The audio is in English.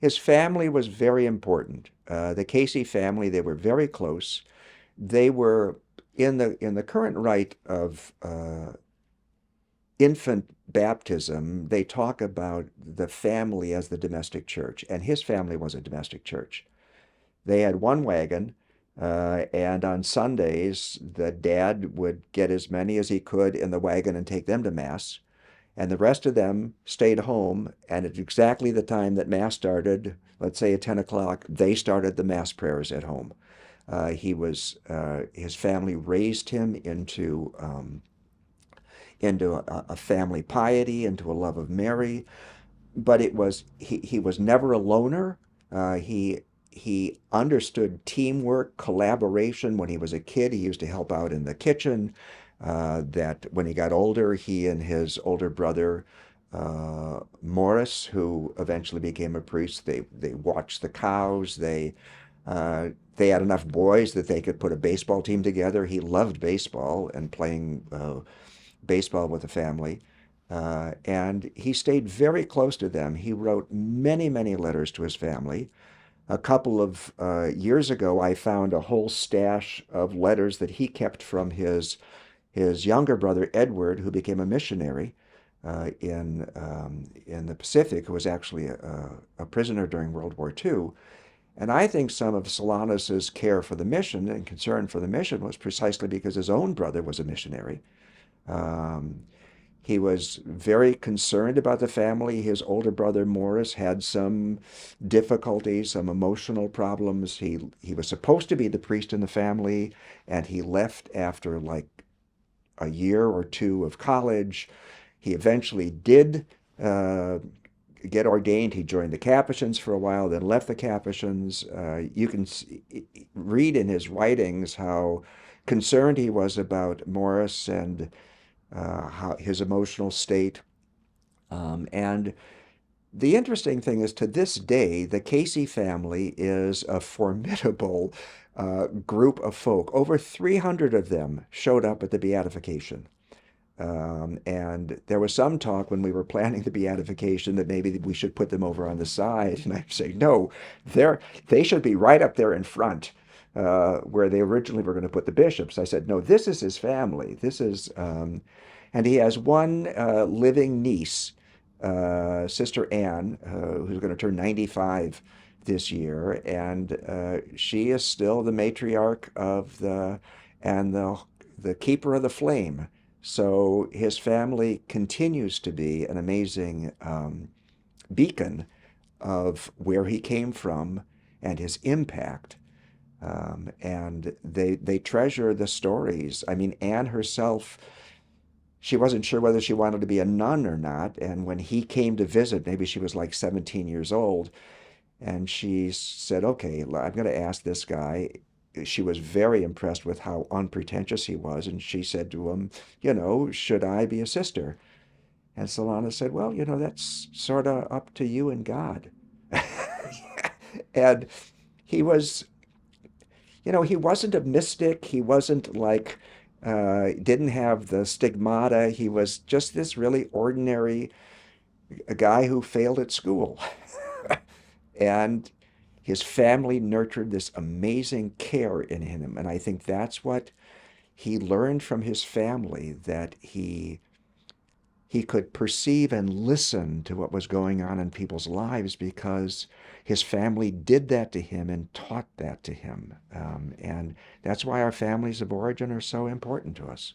His family was very important. The Casey family, they were very close. They were in the current rite of infant baptism. They talk about the family as the domestic church, and his family was a domestic church. They had one wagon, and on Sundays, the dad would get as many as he could in the wagon and take them to Mass. And the rest of them stayed home. And at exactly the time that Mass started, let's say at 10 o'clock, they started the Mass prayers at home. His family raised him into a family piety, into a love of Mary. But he was never a loner. He understood teamwork, collaboration. When he was a kid, he used to help out in the kitchen. That when he got older, he and his older brother Morris, who eventually became a priest, they watched the cows. They had enough boys that they could put a baseball team together. He loved baseball and playing baseball with the family. And he stayed very close to them. He wrote many, many letters to his family. A couple of years ago, I found a whole stash of letters that he kept from his younger brother Edward, who became a missionary in the Pacific, who was actually a prisoner during World War II. And I think some of Solanus's care for the mission and concern for the mission was precisely because his own brother was a missionary. Um, he was very concerned about the family. His older brother Morris had some difficulties, some emotional problems. He was supposed to be the priest in the family, and he left after like a year or two of college. He eventually did get ordained. He joined the Capuchins for a while, then left the Capuchins. You can read in his writings how concerned he was about Morris and how his emotional state. And the interesting thing is, to this day, the Casey family is a formidable group of folk. Over 300 of them showed up at the beatification. And there was some talk when we were planning the beatification that maybe we should put them over on the side. And I'm saying, no, they should be right up there in front, where they originally were going to put the bishops. I said, no, this is his family. And he has one living niece, Sister Anne, who's going to turn 95 this year, and she is still the matriarch of the keeper of the flame. So his family continues to be an amazing beacon of where he came from and his impact. And they treasure the stories. I mean, Anne herself, she wasn't sure whether she wanted to be a nun or not. And when he came to visit, maybe she was like 17 years old, and she said, okay, I'm going to ask this guy. She was very impressed with how unpretentious he was. And she said to him, should I be a sister? And Solanus said, well, that's sort of up to you and God. And he was, he wasn't a mystic. He wasn't like, didn't have the stigmata. He was just this really ordinary a guy who failed at school. And his family nurtured this amazing care in him. And I think that's what he learned from his family, that he could perceive and listen to what was going on in people's lives because his family did that to him and taught that to him. And that's why our families of origin are so important to us.